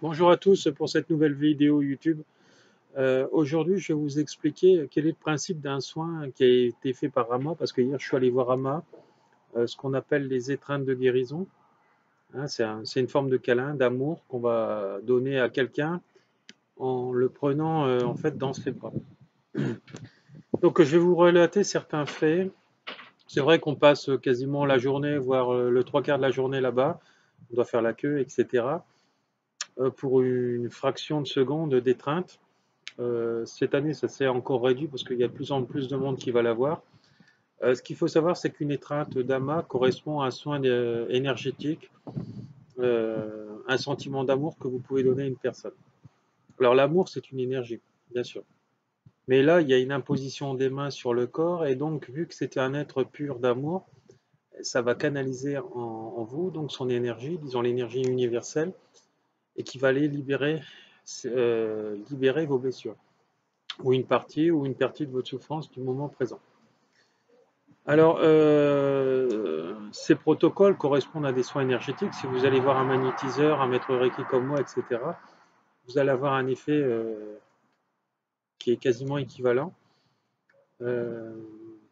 Bonjour à tous pour cette nouvelle vidéo YouTube. Aujourd'hui, je vais vous expliquer quel est le principe d'un soin qui a été fait par Rama, parce que hier, je suis allé voir Rama, ce qu'on appelle les étreintes de guérison. Hein, c'est une forme de câlin, d'amour qu'on va donner à quelqu'un en le prenant en fait dans ses bras. Donc, je vais vous relater certains faits. C'est vrai qu'on passe quasiment la journée, voire le trois quarts de la journée là-bas. On doit faire la queue, etc. Pour une fraction de seconde d'étreinte. Cette année, ça s'est encore réduit parce qu'il y a de plus en plus de monde qui va l'avoir. Ce qu'il faut savoir, c'est qu'une étreinte d'ama correspond à un soin énergétique, un sentiment d'amour que vous pouvez donner à une personne. Alors l'amour, c'est une énergie, bien sûr. Mais là, il y a une imposition des mains sur le corps, et donc, vu que c'était un être pur d'amour, ça va canaliser en vous donc son énergie, disons l'énergie universelle, et qui va aller libérer vos blessures, ou une partie de votre souffrance du moment présent. Alors, ces protocoles correspondent à des soins énergétiques. Si vous allez voir un magnétiseur, un maître Reiki comme moi, etc., vous allez avoir un effet qui est quasiment équivalent. Euh,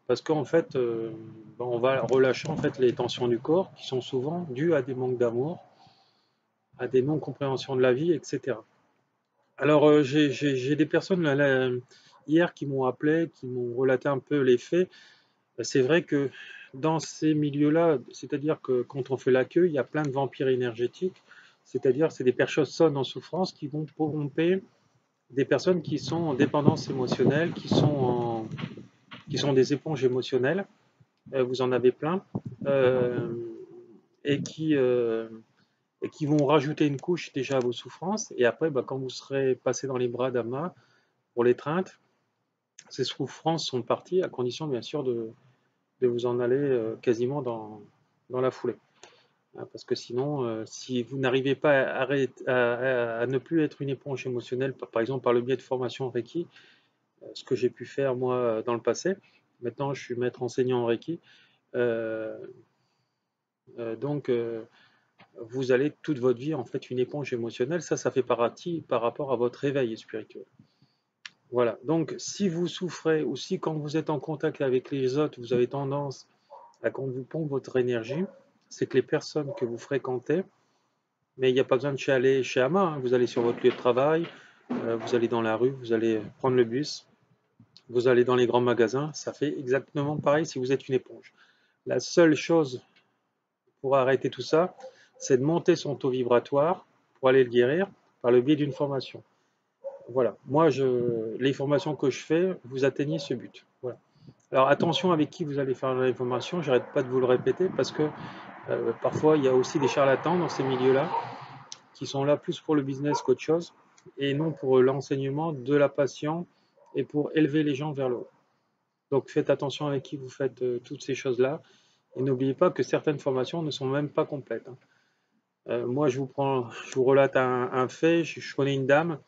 Parce qu'en fait, on va relâcher en fait les tensions du corps qui sont souvent dues à des manques d'amour, à des non-compréhensions de la vie, etc. Alors, j'ai des personnes hier qui m'ont appelé, qui m'ont relaté un peu les faits. C'est vrai que dans ces milieux-là, c'est-à-dire que quand on fait l'accueil, il y a plein de vampires énergétiques, c'est-à-dire c'est des personnes en souffrance qui vont corromper des personnes qui sont en dépendance émotionnelle, qui sont des éponges émotionnelles, vous en avez plein, euh, et, qui, euh, et qui vont rajouter une couche déjà à vos souffrances, et après, bah, quand vous serez passé dans les bras d'Ama pour l'étreinte, ces souffrances sont parties, à condition bien sûr de vous en aller quasiment dans la foulée. Hein, parce que sinon, si vous n'arrivez pas à ne plus être une éponge émotionnelle, par exemple par le biais de formation Reiki, ce que j'ai pu faire moi dans le passé, maintenant je suis maître enseignant en Reiki, euh, donc vous allez toute votre vie en fait une éponge émotionnelle, ça fait partie par rapport à votre éveil spirituel. Voilà, donc si vous souffrez ou si quand vous êtes en contact avec les autres, vous avez tendance à quand vous pompe votre énergie, c'est que les personnes que vous fréquentez, mais il n'y a pas besoin de aller chez Ama, hein, vous allez sur votre lieu de travail, vous allez dans la rue, vous allez prendre le bus, vous allez dans les grands magasins, ça fait exactement pareil si vous êtes une éponge. La seule chose pour arrêter tout ça, c'est de monter son taux vibratoire pour aller le guérir par le biais d'une formation. Voilà, moi, les formations que je fais, vous atteignez ce but. Voilà. Alors attention avec qui vous allez faire l'information, j'arrête pas de vous le répéter parce que parfois il y a aussi des charlatans dans ces milieux-là qui sont là plus pour le business qu'autre chose et non pour l'enseignement de la passion et pour élever les gens vers le haut. Donc faites attention avec qui vous faites toutes ces choses-là et n'oubliez pas que certaines formations ne sont même pas complètes. Hein. Moi je vous relate un fait, je connais une dame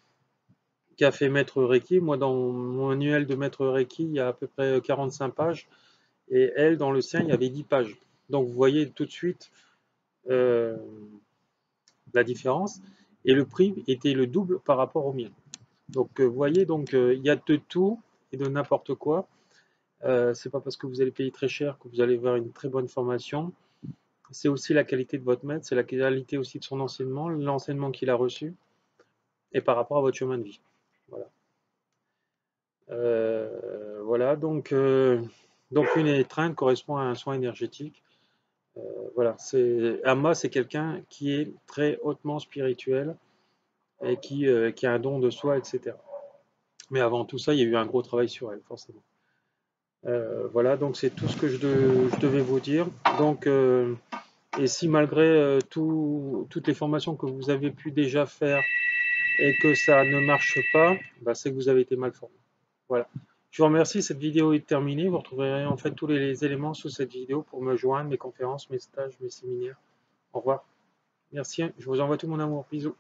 qui a fait maître Reiki. Moi dans mon manuel de maître Reiki il y a à peu près 45 pages et elle dans le sien il y avait 10 pages. Donc vous voyez tout de suite euh, la différence et le prix était le double par rapport au mien. Donc vous voyez, donc il y a de tout et de n'importe quoi. C'est pas parce que vous allez payer très cher que vous allez avoir une très bonne formation. C'est aussi la qualité de votre maître, c'est la qualité aussi de son enseignement, l'enseignement qu'il a reçu et par rapport à votre chemin de vie. Voilà. Voilà, donc une étreinte correspond à un soin énergétique. Voilà, Amma, c'est quelqu'un qui est très hautement spirituel et qui a un don de soi, etc. Mais avant tout ça, il y a eu un gros travail sur elle, forcément. Voilà, donc c'est tout ce que je devais vous dire. Donc, et si malgré toutes les formations que vous avez pu déjà faire et que ça ne marche pas, bah, c'est que vous avez été mal formé. Voilà. Je vous remercie, cette vidéo est terminée. Vous retrouverez en fait tous les éléments sous cette vidéo pour me joindre, mes conférences, mes stages, mes séminaires. Au revoir. Merci, je vous envoie tout mon amour. Bisous.